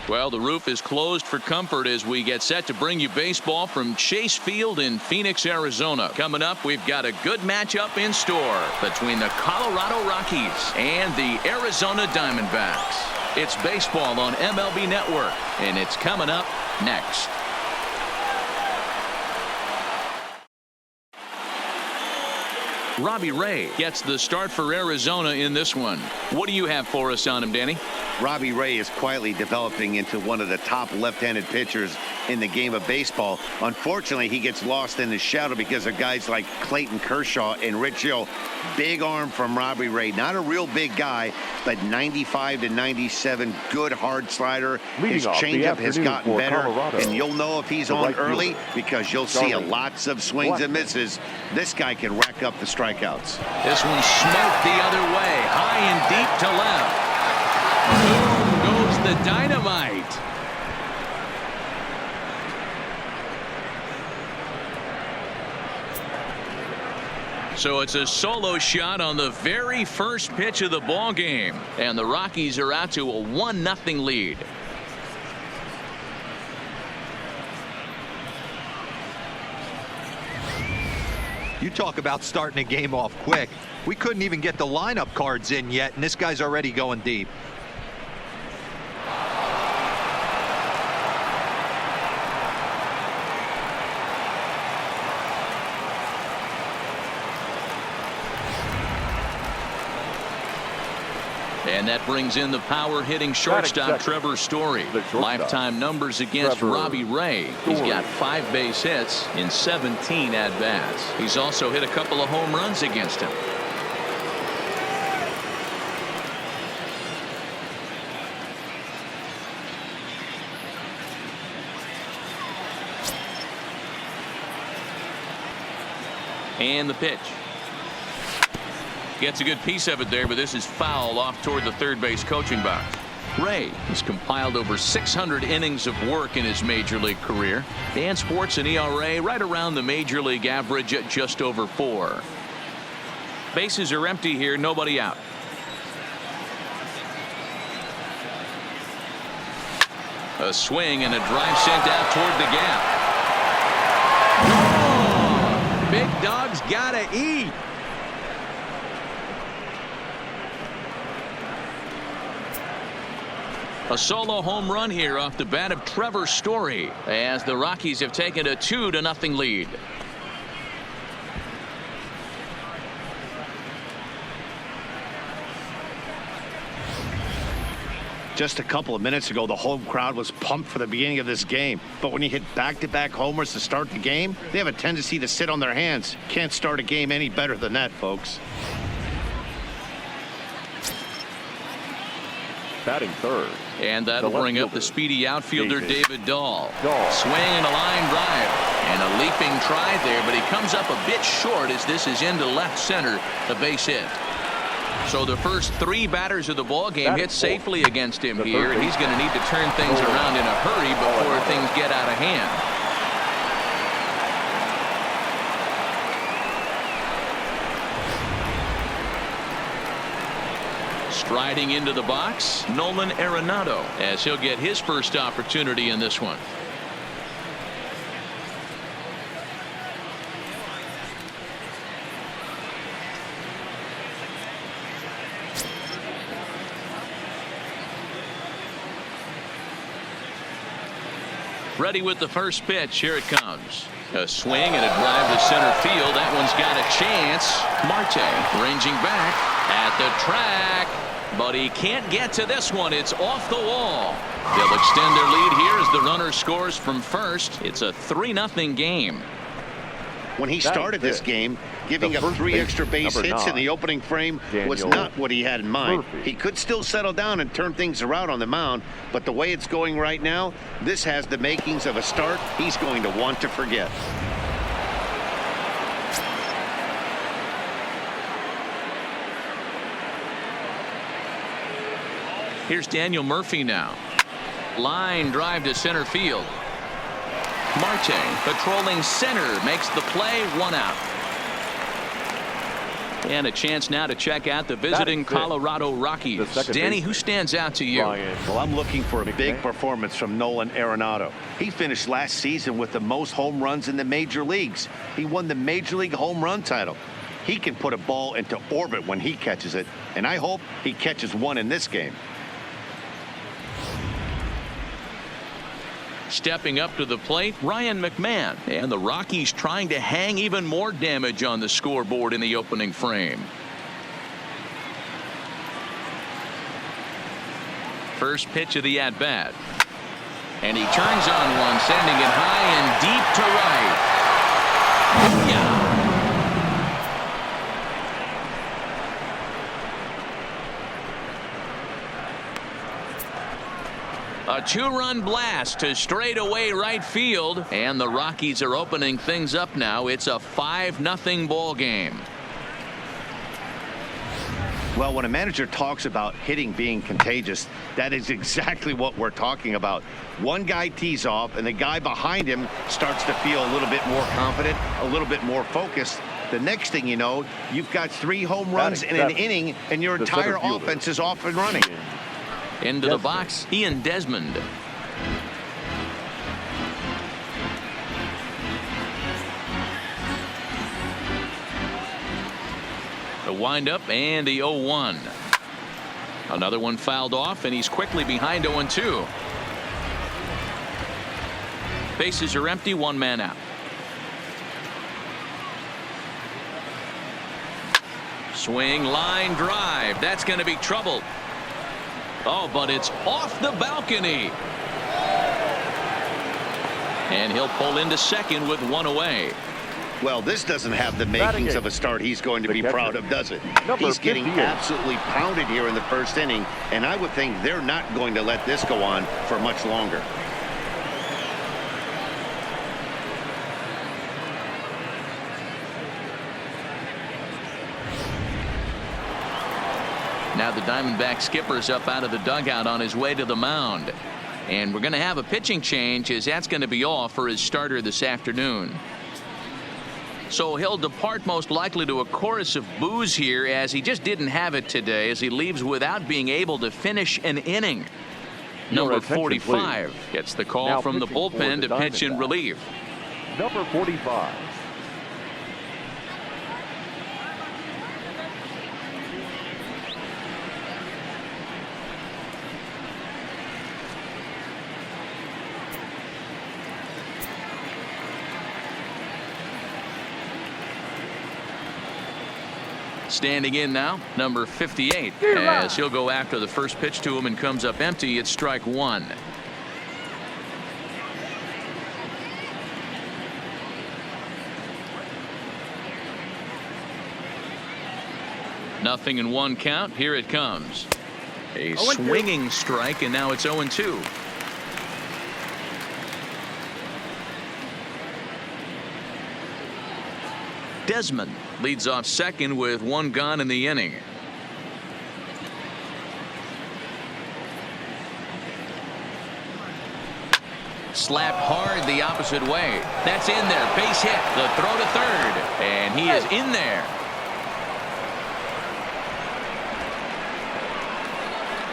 Well, the roof is closed for comfort as we get set to bring you baseball from Chase Field in Phoenix, Arizona. Coming up, we've got a good matchup in store between the Colorado Rockies and the Arizona Diamondbacks. It's baseball on MLB Network, and it's coming up next. Robbie Ray gets the start for Arizona in this one. What do you have for us on him, Danny? Robbie Ray is quietly developing into one of the top left-handed pitchers in the game of baseball. Unfortunately, he gets lost in the shadow because of guys like Clayton Kershaw and Rich Hill. Big arm from Robbie Ray. Not a real big guy, but 95 to 97, good hard slider. His changeup has gotten better, and you'll know if he's on early because you'll see lots of swings and misses. This guy can rack up the strikeouts. This one smoked the other way, high and deep to left. Boom goes the dynamite. So it's a solo shot on the very first pitch of the ball game, and the Rockies are out to a 1-0 lead. You talk about starting a game off quick. We couldn't even get the lineup cards in yet, and this guy's already going deep. And that brings in the power-hitting shortstop Trevor Story. Lifetime numbers against Robbie Ray. He's got 5 base hits in 17 at-bats. He's also hit a couple of home runs against him. And the pitch. Gets a good piece of it there, but this is foul off toward the third base coaching box. Ray has compiled over 600 innings of work in his major league career and sports an ERA right around the major league average at just over 4. Bases are empty here, nobody out. A swing and a drive sent out toward the gap. Oh, big dog's gotta eat. A solo home run here off the bat of Trevor Story as the Rockies have taken a 2-0 lead. Just a couple of minutes ago, the home crowd was pumped for the beginning of this game. But when you hit back-to-back homers to start the game, they have a tendency to sit on their hands. Can't start a game any better than that, folks. Batting third. And that'll bring up the speedy outfielder David Dahl. Swing and a line drive. And a leaping try there, but he comes up a bit short as this is into left center, a base hit. So the first 3 batters of the ball game hit safely against him here, and he's going to need to turn things around in a hurry before things get out of hand. Striding into the box, Nolan Arenado, as he'll get his first opportunity in this one. Ready with the first pitch. Here it comes. A swing and a drive to center field. That one's got a chance. Marte ranging back at the track. But he can't get to this one. It's off the wall. They'll extend their lead here as the runner scores from first. It's a 3-0 game. When he started this game, giving up 3 extra base hits in the opening frame was not what he had in mind. He could still settle down and turn things around on the mound, but the way it's going right now, this has the makings of a start he's going to want to forget. Here's Daniel Murphy now. Line drive to center field. Marte patrolling center makes the play, 1 out. And a chance now to check out the visiting Colorado Rockies. Danny, who stands out to you? Well, I'm looking for a big performance from Nolan Arenado. He finished last season with the most home runs in the major leagues. He won the Major League home run title. He can put a ball into orbit when he catches it, and I hope he catches one in this game. Stepping up to the plate, Ryan McMahon. And the Rockies trying to hang even more damage on the scoreboard in the opening frame. First pitch of the at-bat. And he turns on one, sending it high and deep to right. Yeah. A two-run blast to straightaway right field, and the Rockies are opening things up now. It's a 5-0 ball game. Well, when a manager talks about hitting being contagious, that is exactly what we're talking about. One guy tees off, and the guy behind him starts to feel a little bit more confident, a little bit more focused. The next thing you know, you've got 3 home runs in an inning, and your entire offense is off and running. Into the box, Ian Desmond. The windup and the 0-1. Another one fouled off, and he's quickly behind 0-2. Bases are empty, 1 man out. Swing, line drive. That's going to be trouble. Oh, but it's off the balcony. And he'll pull into second with 1 away. Well, this doesn't have the makings of a start he's going to be proud of, does it? He's getting absolutely pounded here in the first inning, and I would think they're not going to let this go on for much longer. Now the Diamondback skipper's up out of the dugout on his way to the mound. And we're going to have a pitching change, as that's going to be all for his starter this afternoon. So he'll depart most likely to a chorus of boos here, as he just didn't have it today, as he leaves without being able to finish an inning. Number 45 gets the call from the bullpen to pitch in relief. Number 45. Standing in now, number 58, as he'll go after the first pitch to him and comes up empty. It's strike 1. Nothing in 1 count. Here it comes. A swinging strike, and now it's 0-2. Desmond leads off second with 1 gone in the inning. Slapped hard the opposite way. That's in there. Base hit. The throw to third. And he is in there.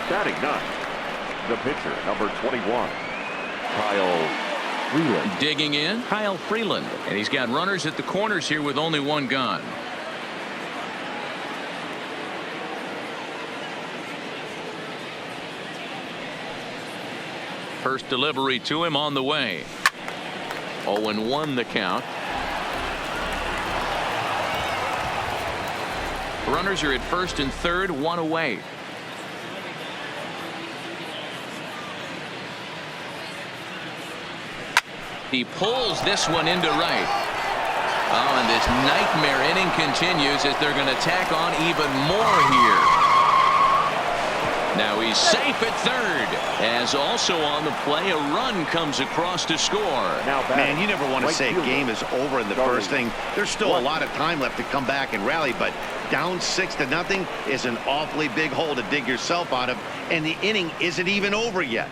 Batting 9. The pitcher, number 21, Kyle Freeland. Digging in, Kyle Freeland. And he's got runners at the corners here with only 1 gone. First delivery to him on the way. 0-1 the count. Runners are at first and third, 1 away. He pulls this one into right. Oh, and this nightmare inning continues as they're going to tack on even more here. Now he's safe at third, as also on the play a run comes across to score. Man, you never want to say a game is over in the first inning. There's still a lot of time left to come back and rally, but down 6-0 is an awfully big hole to dig yourself out of, and the inning isn't even over yet.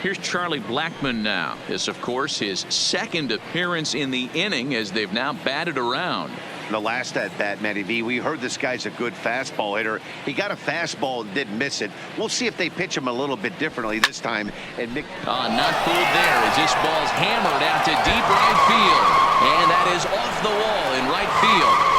Here's Charlie Blackmon now. This, of course, his second appearance in the inning as they've now batted around. The last at bat, Matty V, we heard this guy's a good fastball hitter. He got a fastball and didn't miss it. We'll see if they pitch him a little bit differently this time. And not fooled there as this ball's hammered out to deep right field. And that is off the wall in right field.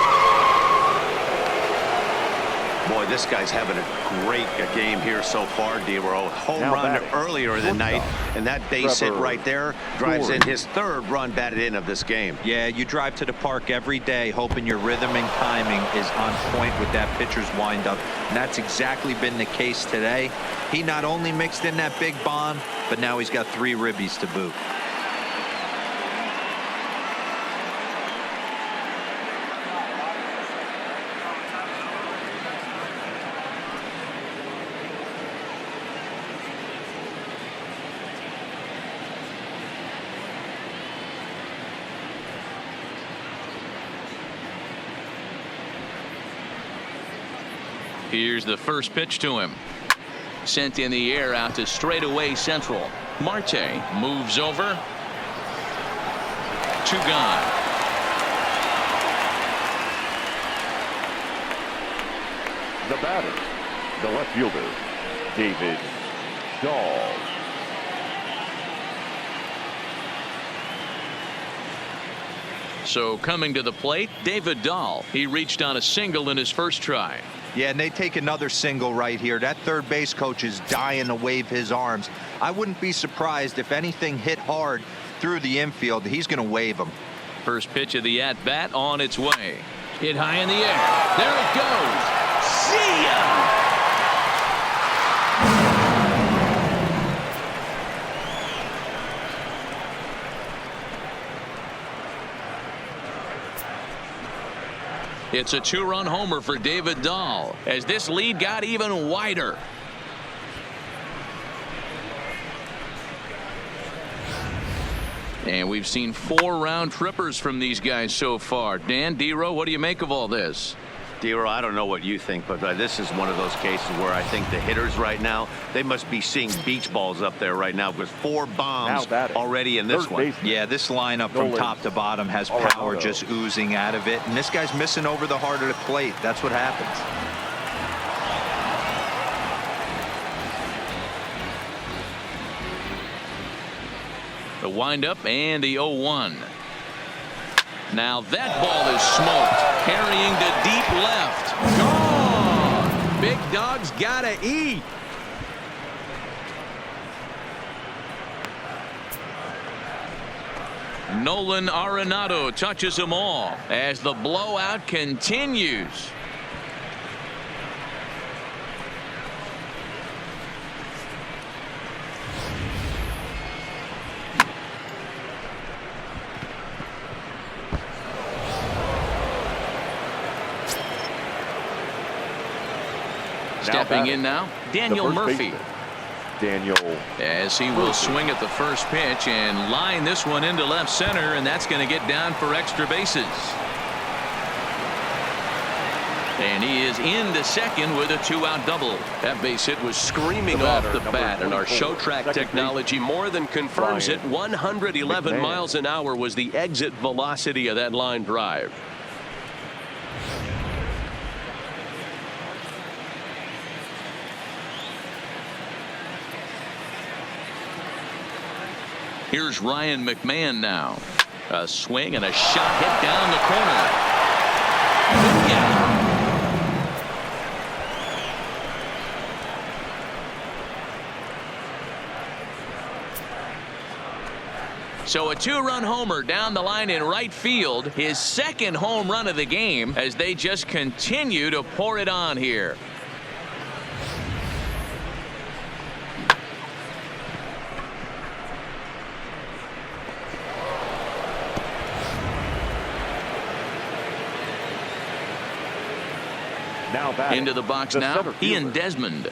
Boy, this guy's having a great game here so far, D-Row. Home run earlier in the night, and that base hit right there drives in his third run batted in of this game. Yeah, you drive to the park every day hoping your rhythm and timing is on point with that pitcher's windup, and that's exactly been the case today. He not only mixed in that big bomb, but now he's got 3 ribbies to boot. Here's the first pitch to him. Sent in the air out to straightaway central. Marte moves over. 2 gone. The batter, the left fielder, David Dahl. So coming to the plate, David Dahl. He reached on a single in his first try. Yeah, and they take another single right here. That third base coach is dying to wave his arms. I wouldn't be surprised if anything hit hard through the infield. He's going to wave them. First pitch of the at-bat on its way. Hit high in the air. There it goes. See ya! It's a 2-run homer for David Dahl as this lead got even wider. And we've seen 4 round trippers from these guys so far. Dan, D-Row, what do you make of all this? D-Row, I don't know what you think, but this is one of those cases where I think the hitters right now, they must be seeing beach balls up there right now, because 4 bombs already in this one. Yeah, this lineup from top to bottom has power just oozing out of it, and this guy's missing over the heart of the plate. That's what happens. The windup and the 0-1. Now that ball is smoked. Carrying to deep left. Gone! Big dog's gotta eat. Nolan Arenado touches them all as the blowout continues. Stepping in now, Daniel Murphy. As he will swing at the first pitch and line this one into left center, and that's going to get down for extra bases. And he is into second with a 2-out double. That base hit was screaming off the bat, and our show track technology more than confirms it. 111 miles an hour was the exit velocity of that line drive. Here's Ryan McMahon now. A swing and a shot hit down the corner. Yeah. So a 2-run homer down the line in right field. His second home run of the game as they just continue to pour it on here. Into the box now, Ian Desmond.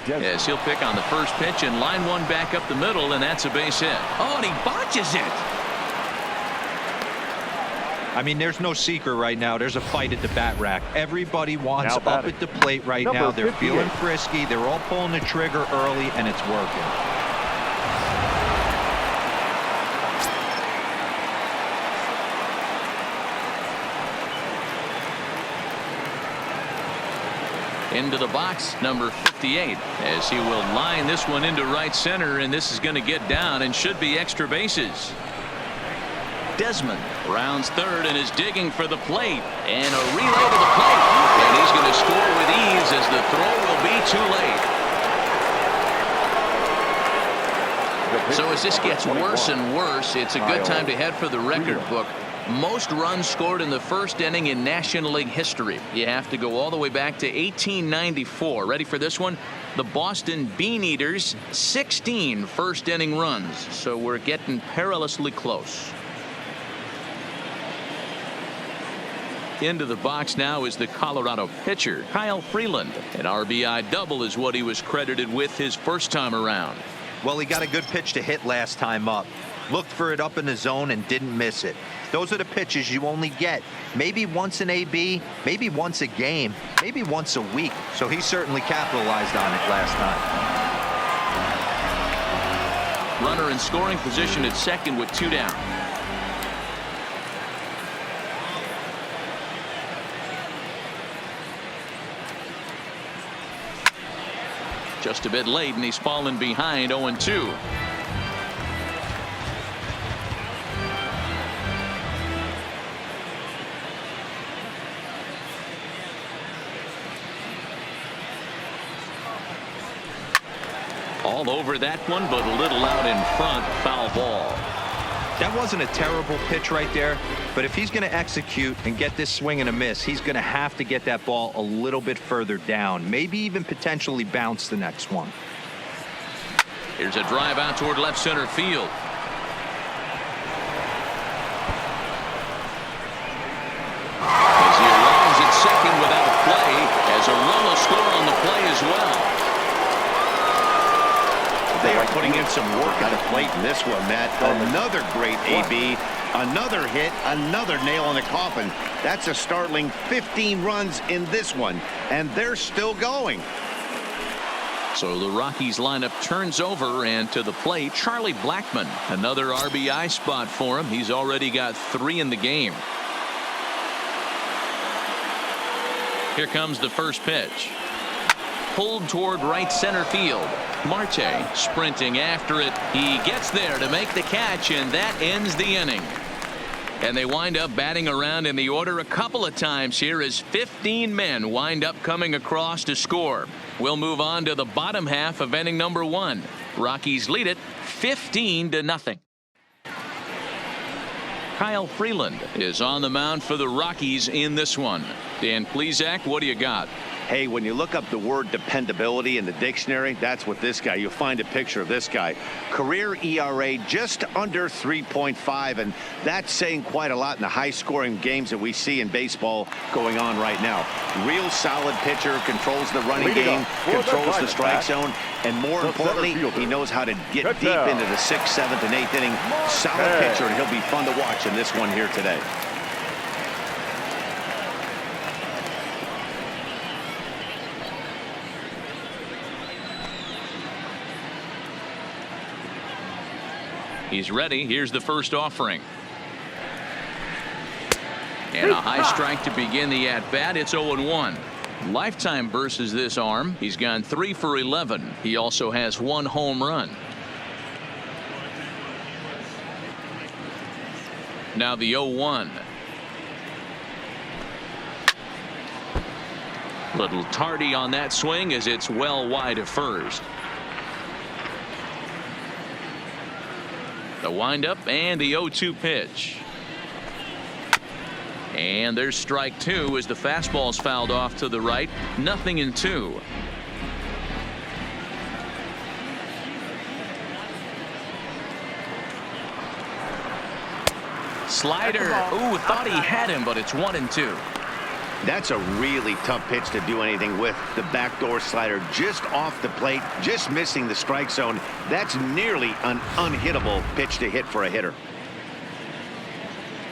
Yes, he'll pick on the first pitch and line one back up the middle, and that's a base hit. Oh, and he botches it. I mean, there's no secret right now. There's a fight at the bat rack. Everybody wants up at the plate right now. They're feeling frisky. They're all pulling the trigger early, and it's working. Into the box, number 58, as he will line this one into right center, and this is going to get down and should be extra bases. Desmond rounds third and is digging for the plate, and a relay to the plate, and he's going to score with ease as the throw will be too late. So as this gets worse and worse, it's a good time to head for the record book. Most runs scored in the first inning in National League history. You have to go all the way back to 1894. Ready for this one? The Boston Bean Eaters, 16 first inning runs. So we're getting perilously close. Into the box now is the Colorado pitcher, Kyle Freeland. An RBI double is what he was credited with his first time around. Well, he got a good pitch to hit last time up. Looked for it up in the zone and didn't miss it. Those are the pitches you only get maybe once in AB, maybe once a game, maybe once a week. So he certainly capitalized on it last time. Runner in scoring position at second with 2 down. Just a bit late, and he's fallen behind 0-2. All over that one, but a little out in front. Foul ball. That wasn't a terrible pitch right there, but if he's going to execute and get this swing and a miss, he's going to have to get that ball a little bit further down, maybe even potentially bounce the next one. Here's a drive out toward left center field. As he arrives at second without a play, as a run will score on the play as well. They are putting in some work at the plate in this one, Matt. Another great AB, another hit, another nail in the coffin. That's a startling 15 runs in this one, and they're still going. So the Rockies lineup turns over, and to the plate, Charlie Blackmon. Another RBI spot for him. He's already got 3 in the game. Here comes the first pitch. Pulled toward right center field. Marte sprinting after it. He gets there to make the catch, and that ends the inning. And they wind up batting around in the order a couple of times here as 15 men wind up coming across to score. We'll move on to the bottom half of inning number 1. Rockies lead it 15-0. Kyle Freeland is on the mound for the Rockies in this one. Dan Plesac, what do you got? Hey, when you look up the word dependability in the dictionary, that's what this guy, you'll find a picture of this guy. Career ERA just under 3.5, and that's saying quite a lot in the high-scoring games that we see in baseball going on right now. Real solid pitcher, controls the running game, controls the strike zone, and more importantly, he knows how to get deep into the 6th, 7th, and 8th inning. Solid pitcher, and he'll be fun to watch in this one here today. He's ready. Here's the first offering. And a high strike to begin the at-bat. It's 0-1. Lifetime versus this arm. He's gone 3 for 11. He also has 1 home run. Now the 0-1. Little tardy on that swing as it's well wide of first. The windup and the 0-2 pitch. And there's strike 2 as the fastball's fouled off to the right. 0-2. Slider. Ooh, thought he had him, but it's 1-2. That's a really tough pitch to do anything with. The backdoor slider just off the plate, just missing the strike zone. That's nearly an unhittable pitch to hit for a hitter.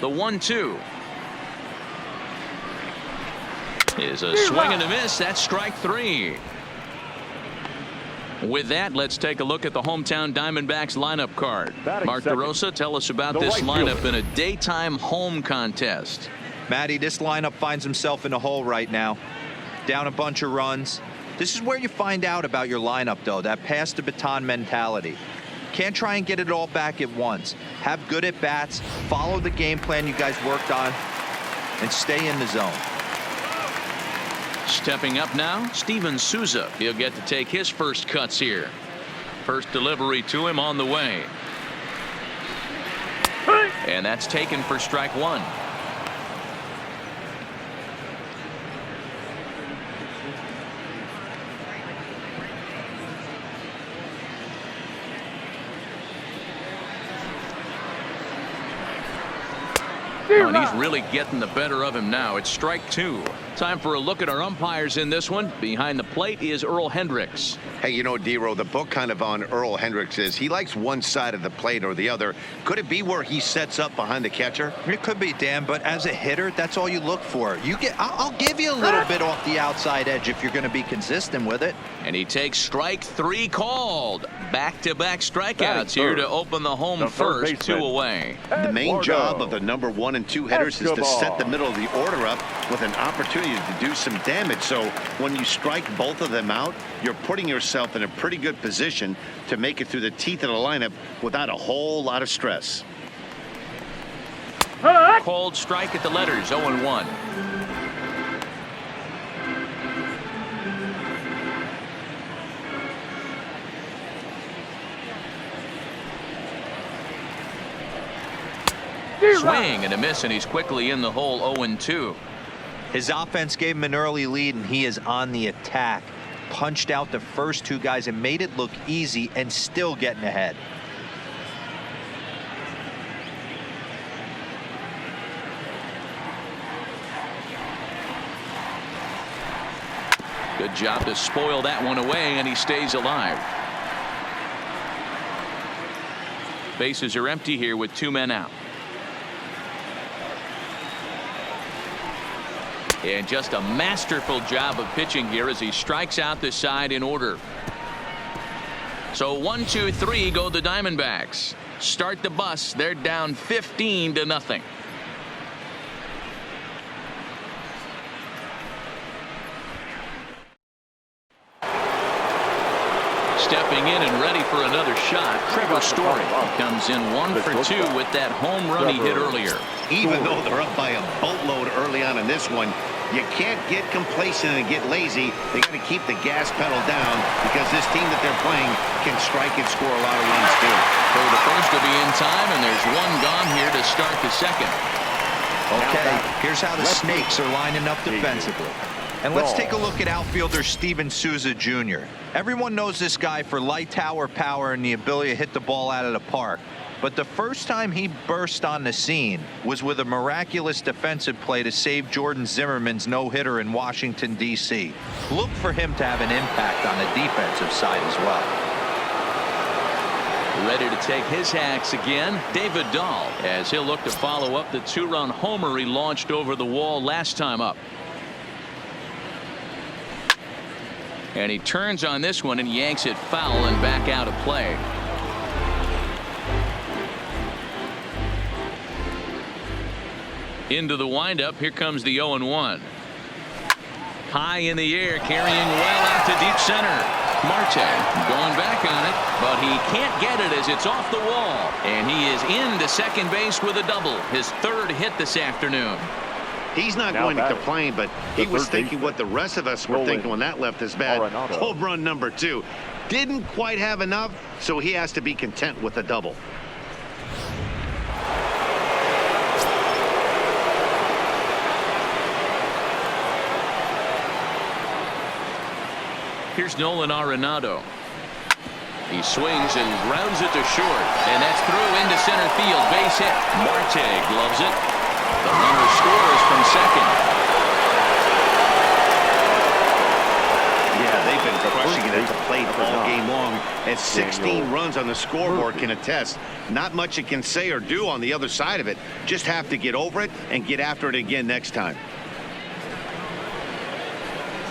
The 1-2 is a swing and a miss. That's strike 3. With that, let's take a look at the hometown Diamondbacks lineup card. Mark DeRosa, tell us about this lineup in a daytime home contest. Matty, this lineup finds himself in a hole right now. down a bunch of runs. This is where you find out about your lineup, though, that pass the baton mentality. Can't try and get it all back at once. Have good at-bats, follow the game plan you guys worked on, and stay in the zone. Stepping up now, Steven Souza. He'll get to take his first cuts here. First delivery to him on the way. And that's taken for strike one. Oh, and he's really getting the better of him now. It's strike two. Time for a look at our umpires in this one. Behind the plate is Earl Hendricks. Hey, you know, D-Row, the book kind of on Earl Hendricks is he likes one side of the plate or the other. Could it be where he sets up behind the catcher? It could be, Dan, but as a hitter, that's all you look for. I'll give you a little bit off the outside edge if you're going to be consistent with it. And he takes strike three called. Back-to-back strikeouts here to open the home first, 2 away. The main job of the number 1 and 2 hitters is to set the middle of the order up with an opportunity to do some damage. So when you strike both of them out, you're putting yourself in a pretty good position to make it through the teeth of the lineup without a whole lot of stress. Cold strike at the letters, 0-1. Swing and a miss, and he's quickly in the hole, 0-2. His offense gave him an early lead, and he is on the attack. Punched out the first 2 guys and made it look easy and still getting ahead. Good job to spoil that one away, and he stays alive. Bases are empty here with 2 men out. And just a masterful job of pitching here as he strikes out the side in order. So 1, 2, 3 go the Diamondbacks. Start the bus. They're down 15-0. Stepping in and ready for another shot, Trevor Story comes in 1 for 2 with that home run he hit earlier. Even though they're up by a boatload early on in this one, you can't get complacent and get lazy. They got to keep the gas pedal down because this team that they're playing can strike and score a lot of runs too. So the first will be in time, and there's 1 gone here to start the second. Okay, here's how the Snakes are lining up defensively. And let's take a look at outfielder Steven Souza Jr. Everyone knows this guy for light tower power and the ability to hit the ball out of the park. But the first time he burst on the scene was with a miraculous defensive play to save Jordan Zimmerman's no-hitter in Washington, D.C. Look for him to have an impact on the defensive side as well. Ready to take his hacks again, David Dahl, as he'll look to follow up the 2-run homer he launched over the wall last time up. And he turns on this one and yanks it foul and back out of play. Into the windup. Here comes the 0-1. High in the air, carrying well out to deep center. Marte going back on it, but he can't get it as it's off the wall. And he is into second base with a double, his 3rd hit this afternoon. He's not going to complain, but he was thinking what the rest of us were thinking when that left his bat. Home run number 2. Didn't quite have enough, so he has to be content with a double. Here's Nolan Arenado. He swings and grounds it to short, and that's through into center field. Base hit. Marte gloves it. The runner scores from second. Yeah, they've been crushing it at the plate all game long, as 16 runs on the scoreboard can attest. Not much it can say or do on the other side of it. Just have to get over it and get after it again next time.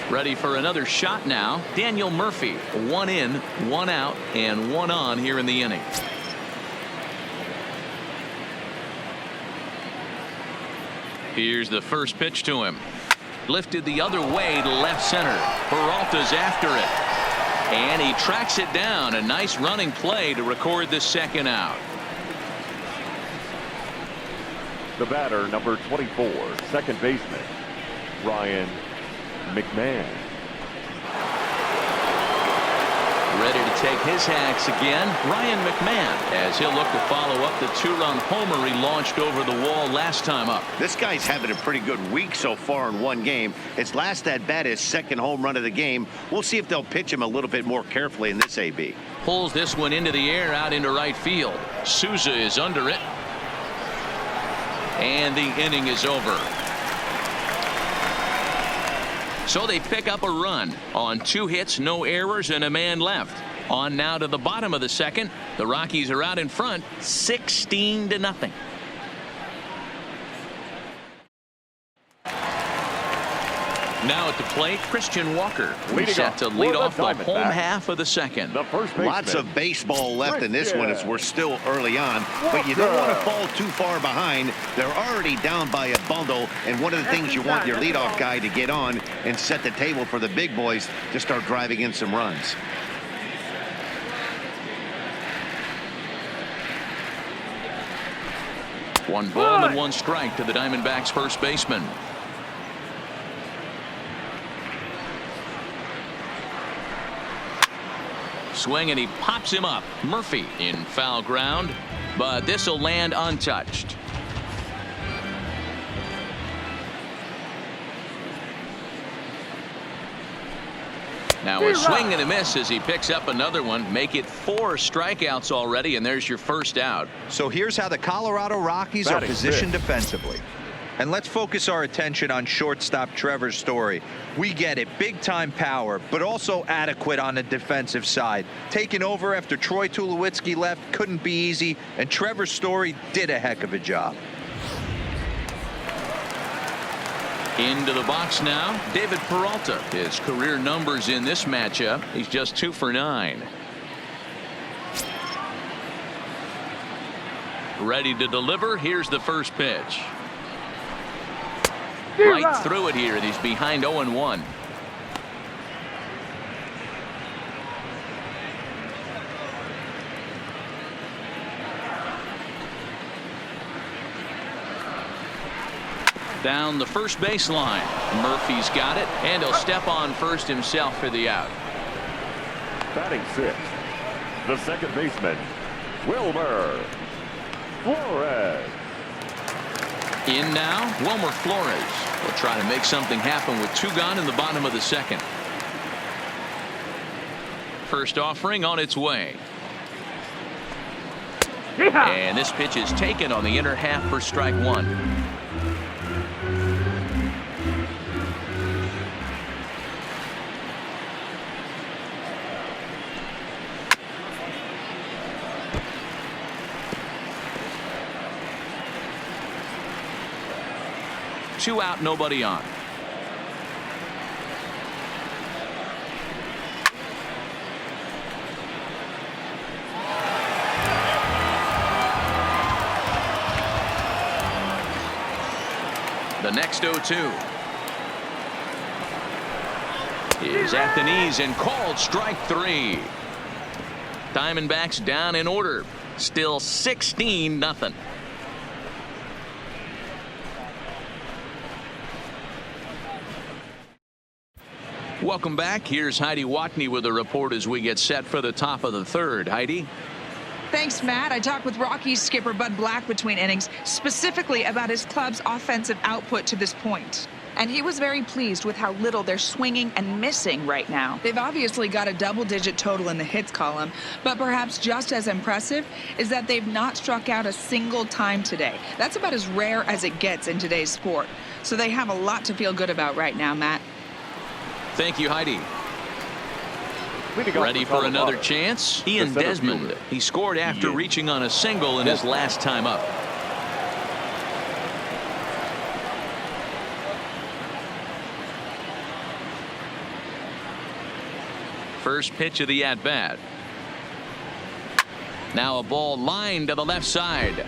Ready for another shot now. Daniel Murphy. 1 in, 1 out, and 1 on here in the inning. Here's the first pitch to him. Lifted the other way to left center. Peralta's after it. And he tracks it down. A nice running play to record the second out. The batter, number 24, second baseman, Ryan McMahon. Ready to take his hacks again, Ryan McMahon, as he'll look to follow up the two-run homer he launched over the wall last time up. This guy's having a pretty good week so far in one game. His last at-bat, his second home run of the game. We'll see if they'll pitch him a little bit more carefully in this AB. Pulls this one into the air out into right field. Souza is under it. And the inning is over. So they pick up a run on 2 hits, no errors, and a man left. On now to the bottom of the second. The Rockies are out in front, 16-0. Now at the plate, Christian Walker. Set to lead off the home half of the second. Lots of baseball left in this one as we're still early on, but you don't want to fall too far behind. They're already down by a bundle, and one of the things you want your leadoff guy to get on and set the table for the big boys to start driving in some runs. One ball and 1 strike to the Diamondbacks first baseman. Swing and he pops him up. Murphy in foul ground, but this will land untouched. Now a swing and a miss as he picks up another one. Make it 4 strikeouts already, and there's your first out. So here's how the Colorado Rockies are positioned defensively. And let's focus our attention on shortstop Trevor Story. We get it, big time power, but also adequate on the defensive side. Taking over after Troy Tulowitzki left couldn't be easy, and Trevor Story did a heck of a job. Into the box now, David Peralta. His career numbers in this matchup, he's just 2 for 9. Ready to deliver. Here's the first pitch. Right through it here, and he's behind 0-1. Down the first baseline. Murphy's got it, and he'll step on first himself for the out. Batting 6th, the second baseman, Wilmer Flores. In now, Wilmer Flores will try to make something happen with 2 gone in the bottom of the second. First offering on its way. And this pitch is taken on the inner half for strike 1. Two out, nobody on. The next 0-2 is at the knees and called strike 3. Diamondbacks down in order. Still 16-0. Welcome back. Here's Heidi Watney with a report as we get set for the top of the third. Heidi. Thanks, Matt. I talked with Rockies skipper Bud Black between innings, specifically about his club's offensive output to this point. And he was very pleased with how little they're swinging and missing right now. They've obviously got a double-digit total in the hits column, but perhaps just as impressive is that they've not struck out a single time today. That's about as rare as it gets in today's sport. So they have a lot to feel good about right now, Matt. Thank you, Heidi. Ready for another chance? Ian Desmond. He scored after reaching on a single in his last time up. First pitch of the at-bat. Now a ball lined to the left side.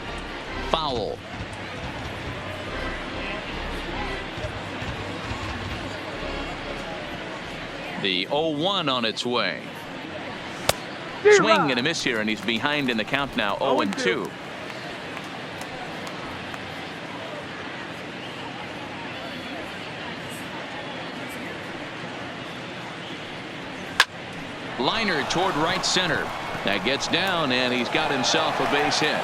Foul. The 0-1 on its way. Swing and a miss here, and he's behind in the count now, 0-2. Liner toward right center. That gets down, and he's got himself a base hit.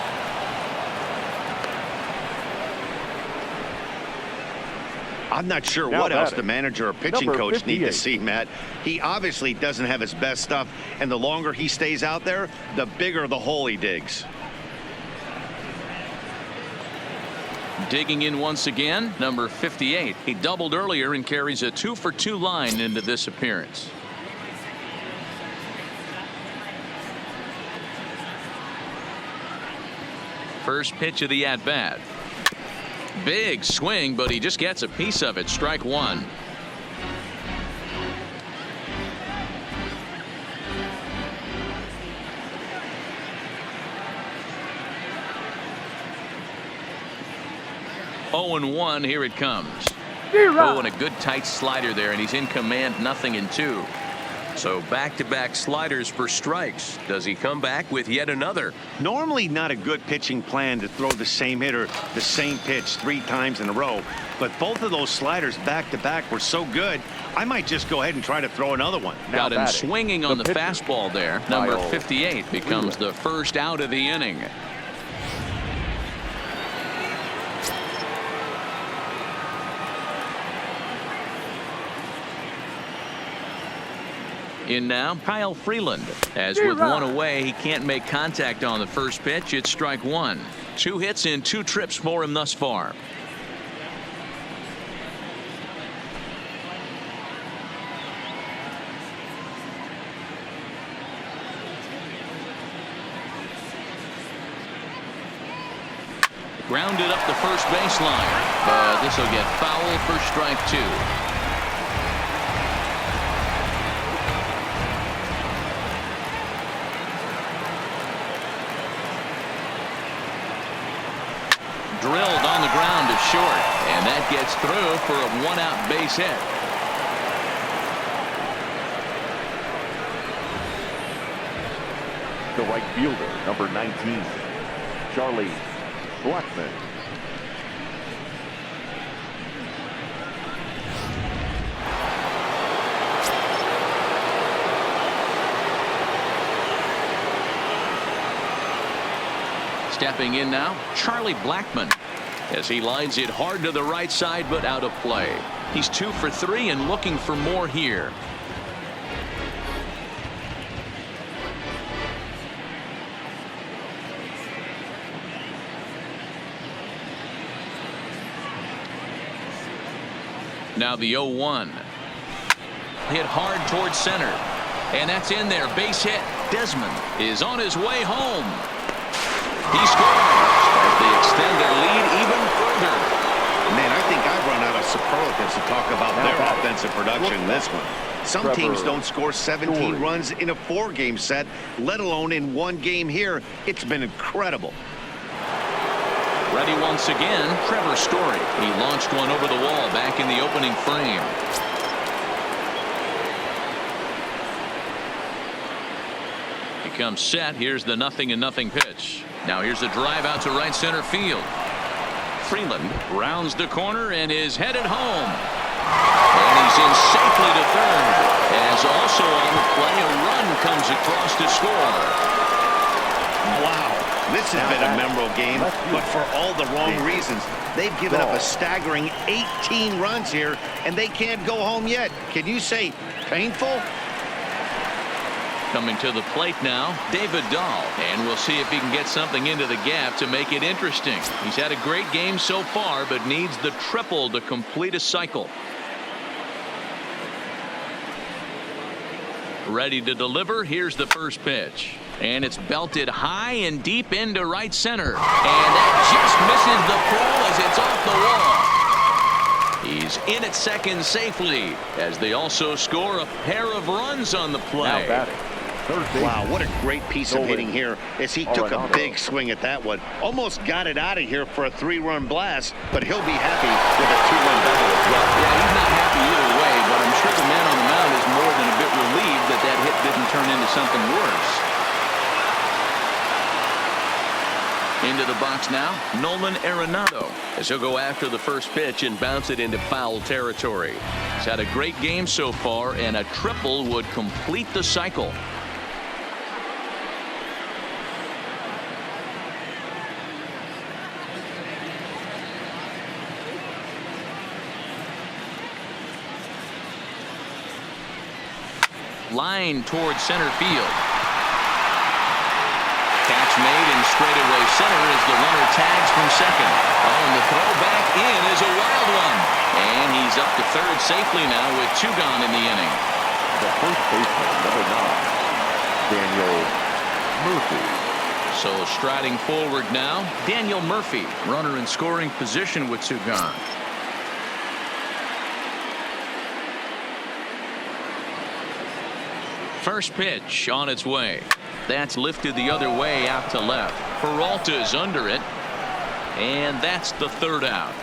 I'm not sure Now what else batting, the manager or pitching number coach need to 58. see, Matt. He obviously doesn't have his best stuff, and the longer he stays out there, the bigger the hole he digs. Digging in once again, number 58. He doubled earlier and carries a 2-for-2 line into this appearance. First pitch of the at-bat. Big swing, but he just gets a piece of it. Strike one. Oh and 1. Here it comes. Oh, and a good tight slider there, and he's in command. 0-2. So back-to-back sliders for strikes. Does he come back with yet another? Normally not a good pitching plan to throw the same hitter the same pitch 3 times in a row, but both of those sliders back-to-back were so good, I might just go ahead and try to throw another one. Got him batting, swinging on the pitcher, fastball there. Number Kyle 58 becomes the first out of the inning. In now, Kyle Freeland. As with one away, he can't make contact on the first pitch. It's strike one. 2 hits in 2 trips for him thus far. Grounded up the first baseline, but this will get foul for strike 2. Drilled on the ground to short, and that gets through for a 1-out base hit. The right fielder, number 19, Charlie Blackmon. Stepping in now, Charlie Blackmon, as he lines it hard to the right side, but out of play. He's 2 for 3 and looking for more here. Now the 0-1. Hit hard towards center, and that's in there. Base hit. Desmond is on his way home. He scores as they extend their lead even further. Man, I think I've run out of superlatives to talk about their offensive production in this one. Some teams don't score 17 runs in a 4-game set, let alone in 1 game here. It's been incredible. Ready once again, Trevor Story. He launched one over the wall back in the opening frame. He comes set. Here's the 0-0 pitch. Now here's a drive out to right center field. Freeland rounds the corner and is headed home. And he's in safely to third. As also on the play, a run comes across to score. Wow. This has been a memorable game, but for all the wrong reasons. They've given up a staggering 18 runs here, and they can't go home yet. Can you say painful? Coming to the plate now, David Dahl, and we'll see if he can get something into the gap to make it interesting. He's had a great game so far, but needs the triple to complete a cycle. Ready to deliver. Here's the first pitch, and it's belted high and deep into right center, and that just misses the pole as it's off the wall. He's in at second safely as they also score a pair of runs on the play. Now batting, Wow, what a great piece of hitting here as he took a big swing at that one. Almost got it out of here for a 3-run blast, but he'll be happy with a 2-run double as well. Yeah, he's not happy either way, but I'm sure the man on the mound is more than turn into something worse. Into the box now, Nolan Arenado, as he'll go after the first pitch and bounce it into foul territory. He's had a great game so far, and a triple would complete the cycle. Line towards center field. Catch made in straightaway center as the runner tags from second. Oh, and the throw back in is a wild one. And he's up to third safely now with 2 gone in the inning. The first baseman, number 9, Daniel Murphy. So striding forward now, Daniel Murphy, runner in scoring position with 2 gone. First pitch on its way. That's lifted the other way out to left. Peralta's under it. And that's the 3rd out.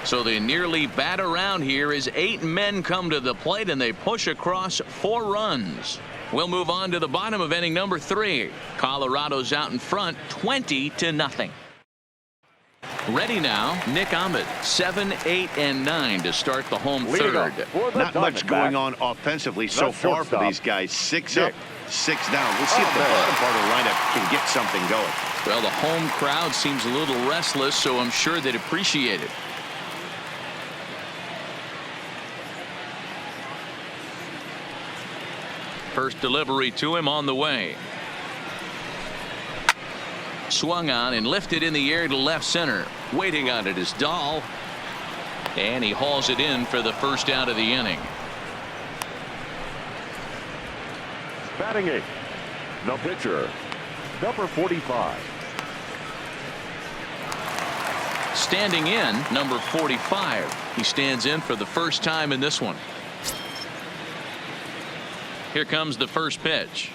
So they nearly bat around here as 8 men come to the plate and they push across 4 runs. We'll move on to the bottom of inning number 3. Colorado's out in front 20-0. Ready now, Nick Ahmed, 7, 8, and 9 to start the home third. Not much going on offensively so far for these guys. 6 up, 6 down. We'll see if the bottom part of the lineup can get something going. Well, the home crowd seems a little restless, so I'm sure they'd appreciate it. First delivery to him on the way. Swung on and lifted in the air to left center. Waiting on it is Dahl. And he hauls it in for the first out of the inning. Batting 8th, the pitcher, number 45. Standing in, number 45. He stands in for the first time in this one. Here comes the first pitch.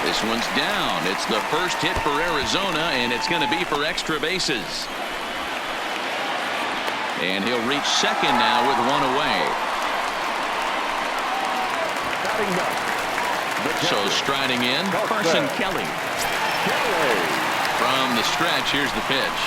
This one's down. It's the first hit for Arizona, and it's going to be for extra bases. And he'll reach second now with 1 away. So striding in, Carson Kelly. From the stretch, here's the pitch.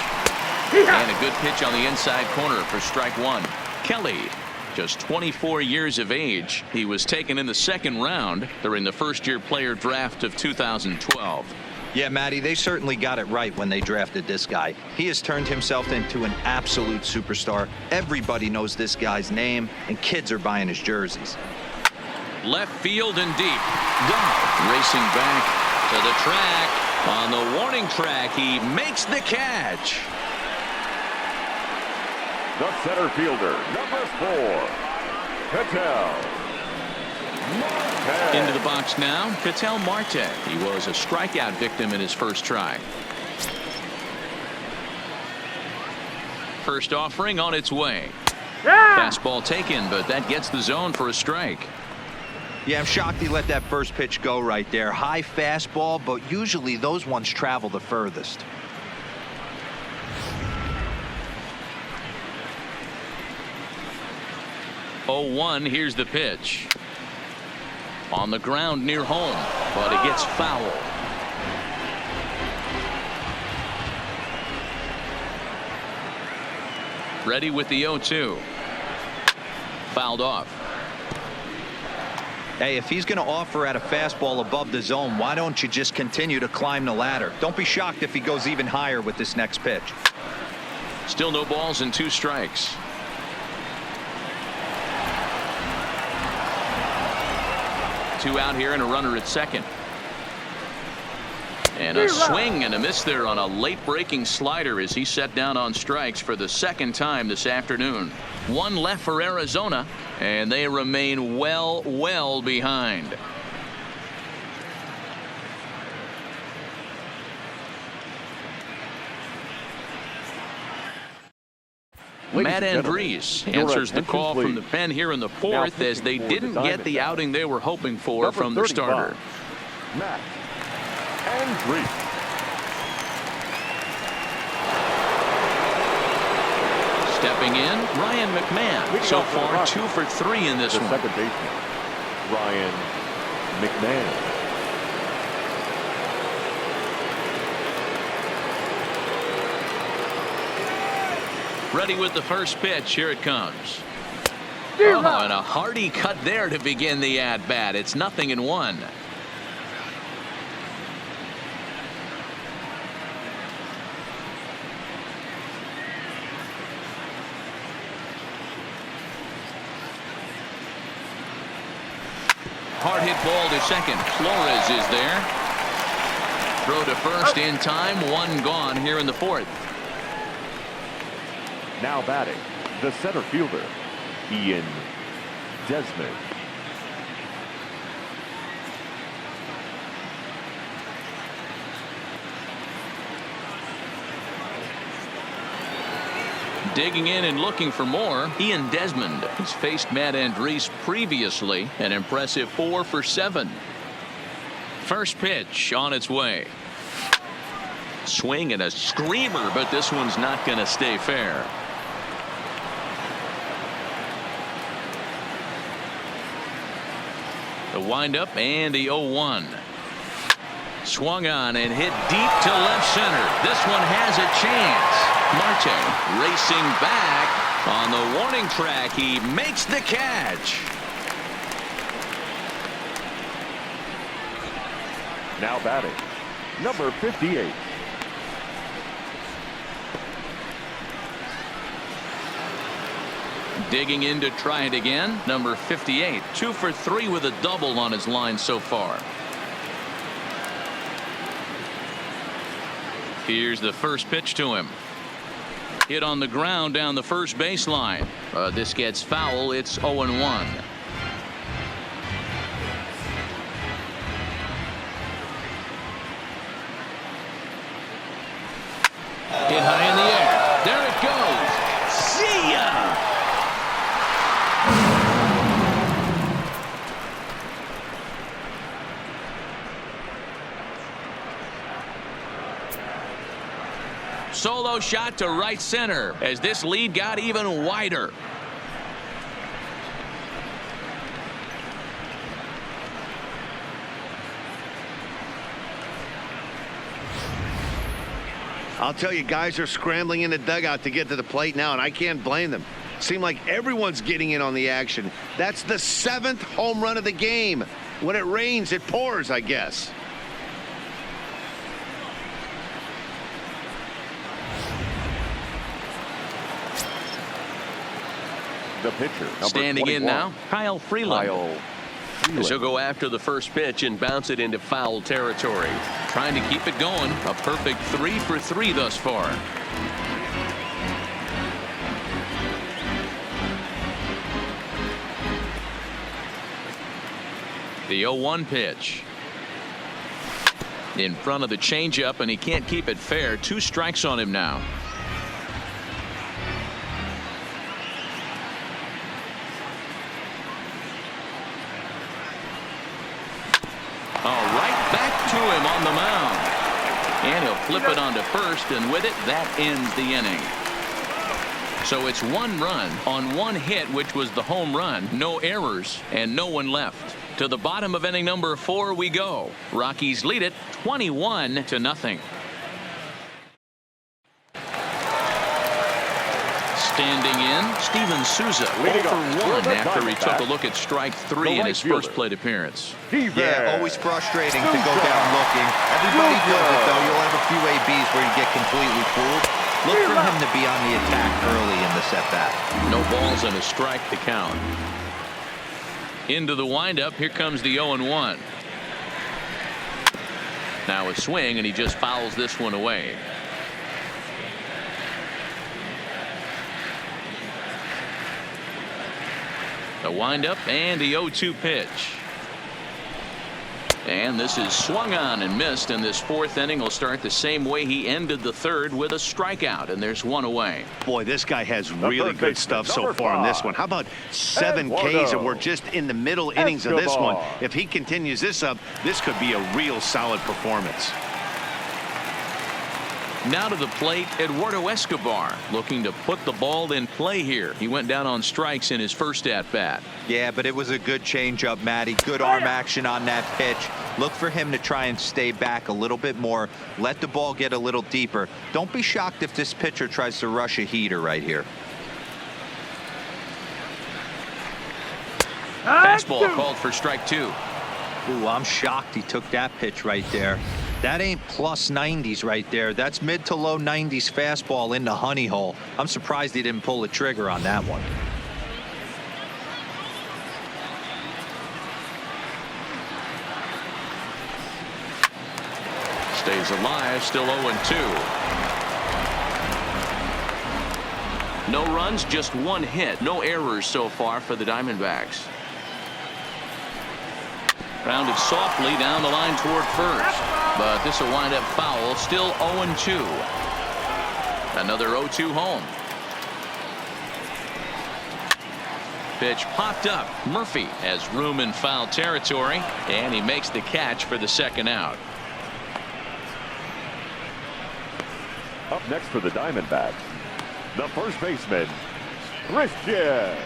And a good pitch on the inside corner for strike 1. Kelly, just 24 years of age. He was taken in the 2nd round during the first-year player draft of 2012. Yeah, Matty, they certainly got it right when they drafted this guy. He has turned himself into an absolute superstar. Everybody knows this guy's name, and kids are buying his jerseys. Left field and deep. Dahl racing back to the track. On the warning track, he makes the catch. The center fielder, number 4, Ketel Marte. Into the box now, Ketel Marte. He was a strikeout victim in his first try. First offering on its way. Fastball taken, but that gets the zone for a strike. Yeah, I'm shocked he let that first pitch go right there. High fastball, but usually those ones travel the furthest. 0-1, here's the pitch. On the ground near home, but it gets foul. Ready with the 0-2. Fouled off. Hey, if he's going to offer at a fastball above the zone, why don't you just continue to climb the ladder? Don't be shocked if he goes even higher with this next pitch. Still no balls and 2 strikes. Two out here and a runner at second. And a swing and a miss there on a late breaking slider as he set down on strikes for the 2nd time this afternoon. 1 left for Arizona, and they remain well behind. Matt Andrees answers the call from the pen here in the 4th as they didn't get the outing they were hoping for from their starter. Matt Andrees. Stepping in, Ryan McMahon. So far, 2 for 3 in this one. Second baseman, Ryan McMahon. Ready with the first pitch. Here it comes. Oh, and a hearty cut there to begin the at-bat. It's 0-1. Hard hit ball to second. Flores is there. Throw to first in time. 1 gone here in the 4th. Now batting, the center fielder, Ian Desmond. Digging in and looking for more, Ian Desmond has faced Matt Andriese previously. An impressive 4 for 7. First pitch on its way. Swing and a screamer, but this one's not going to stay fair. The windup and the 0-1. Swung on and hit deep to left center. This one has a chance. Marte racing back on the warning track. He makes the catch. Now batting, number 58. Digging in to try it again. Number 58. 2 for 3 with a double on his line so far. Here's the first pitch to him. Hit on the ground down the first baseline. This gets foul. It's 0-1. Hit high in the air. There it goes. See ya! Solo shot to right center as this lead got even wider. I'll tell you, guys are scrambling in the dugout to get to the plate now, and I can't blame them. Seem like everyone's getting in on the action. That's the 7th home run of the game. When it rains, it pours, I guess. The pitcher, number Standing 21. in now, Kyle Freeland. Kyle As he'll go after the first pitch and bounce it into foul territory. Trying to keep it going. A perfect 3 for 3 thus far. The 0-1 pitch. In front of the changeup, and he can't keep it fair. 2 strikes on him now. To him on the mound, and he'll flip it onto first, and with it that ends the inning. So it's 1 run on 1 hit, which was the home run. No errors and no one left. To the bottom of inning number 4 we go. Rockies lead it 21-0. Standing in, Steven Souza 0 for 1 after he took a look at strike 3 in his first plate appearance. Yeah, always frustrating to go down looking. Everybody does it, though. You'll have a few ABs where you get completely fooled. Look for him to be on the attack early in the at-bat. No balls and a strike to count. Into the windup. Here comes the 0-1. Now a swing, and he just fouls this one away. The windup and the 0-2 pitch. And this is swung on and missed, and this 4th inning will start the same way he ended the 3rd, with a strikeout, and there's 1 away. Boy, this guy has really good stuff so far in this one. How about 7 Ks, and we're just in the middle innings of this one. If he continues this up, this could be a real solid performance. Now to the plate, Eduardo Escobar looking to put the ball in play here. He went down on strikes in his first at bat. Yeah, but it was a good changeup, Matty. Good arm action on that pitch. Look for him to try and stay back a little bit more. Let the ball get a little deeper. Don't be shocked if this pitcher tries to rush a heater right here. Fastball called for strike 2. Ooh, I'm shocked he took that pitch right there. That ain't plus 90s right there. That's mid to low 90s fastball in the honey hole. I'm surprised he didn't pull the trigger on that one. Stays alive, still 0-2. No runs, just 1 hit. No errors so far for the Diamondbacks. Grounded softly down the line toward first. But this will wind up foul. Still 0-2. Another 0-2 home. Pitch popped up. Murphy has room in foul territory. And he makes the catch for the second out. Up next for the Diamondbacks, the first baseman, Christian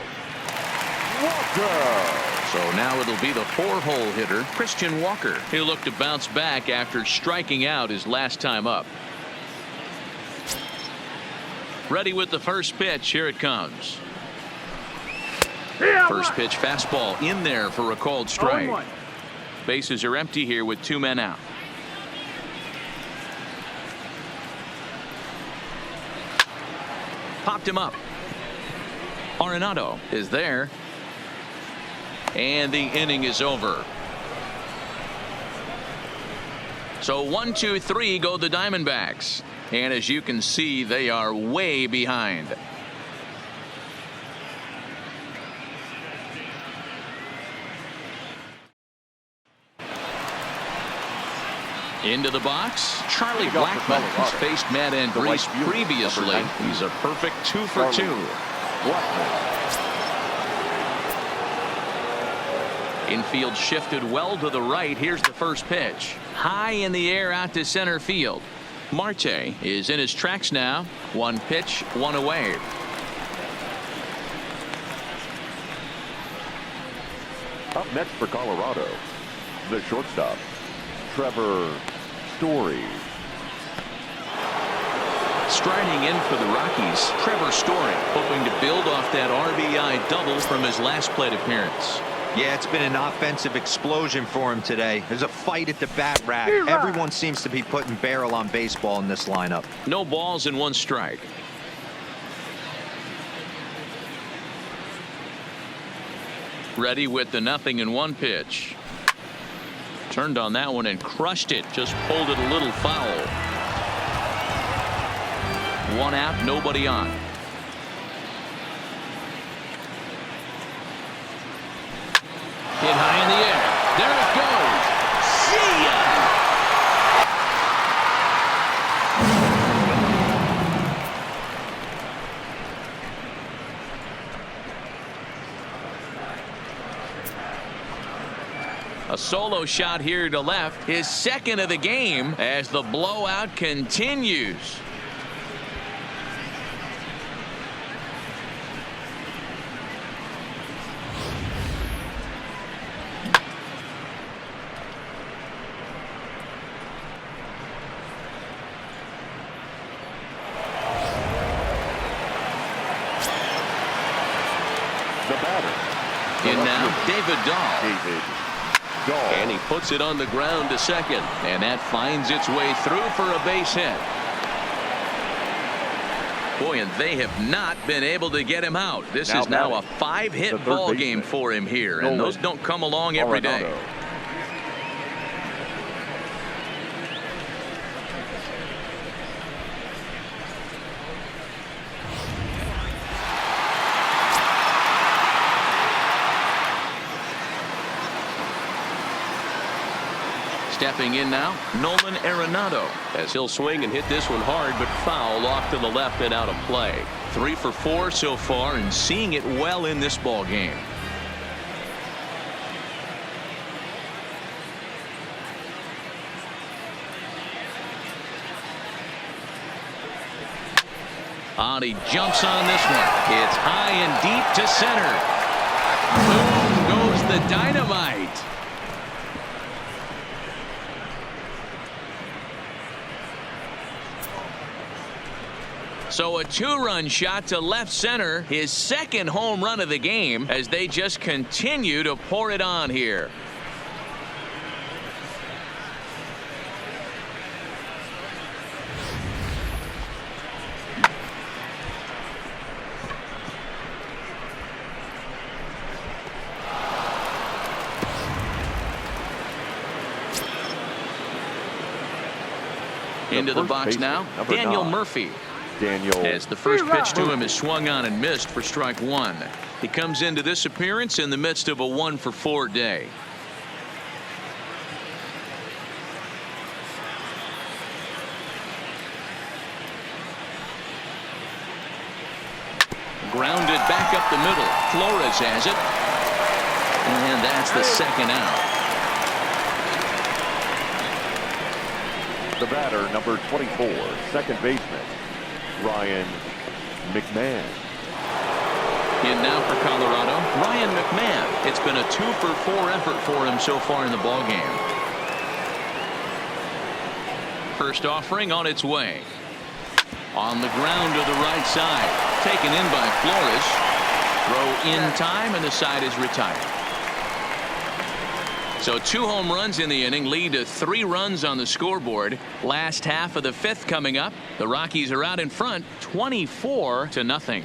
Walker. So now it'll be the 4-hole hitter, Christian Walker. He'll look to bounce back after striking out his last time up. Ready with the first pitch. Here it comes. First pitch fastball in there for a called strike. Bases are empty here with 2 men out. Popped him up. Arenado is there. And the inning is over. So 1, 2, 3 go the Diamondbacks. And as you can see, they are way behind. Into the box, Charlie Blackmon has faced Matt Andrees previously. He's a perfect 2 for 2. Infield shifted well to the right. Here's the first pitch. High in the air out to center field. Marte is in his tracks now. 1 pitch, 1 away. Up next for Colorado, the shortstop, Trevor Story. Striding in for the Rockies, Trevor Story, hoping to build off that RBI double from his last plate appearance. Yeah, it's been an offensive explosion for him today. There's a fight at the bat rack. Everyone seems to be putting barrel on baseball in this lineup. No balls and 1 strike. Ready with the 0-1 pitch. Turned on that one and crushed it. Just pulled it a little foul. 1 out, nobody on. Hit high in the air. There it goes. See ya. A solo shot here to left. His second of the game as the blowout continues. In now, David Dahl. And he puts it on the ground to second. And that finds its way through for a base hit. Boy, and they have not been able to get him out. This is now a 5-hit ball game for him here. And those don't come along every day. Stepping in now, Nolan Arenado, as he'll swing and hit this one hard, but foul off to the left and out of play. 3 for 4 so far and seeing it well in this ball game. And he jumps on this one. It's high and deep to center. Boom goes the dynamite. So a 2-run shot to left center, his second home run of the game, as they just continue to pour it on here. Into the box now, Daniel Murphy. As the first pitch to him is swung on and missed for strike one. He comes into this appearance in the midst of a 1-for-4 day. Grounded back up the middle. Flores has it. And that's the second out. The batter, number 24, second baseman, Ryan McMahon. In now for Colorado, Ryan McMahon. It's been a 2-for-4 effort for him so far in the ballgame. First offering on its way. On the ground to the right side. Taken in by Flores. Throw in time, and the side is retired. So 2 home runs in the inning lead to 3 runs on the scoreboard. Last half of the 5th coming up. The Rockies are out in front 24-0.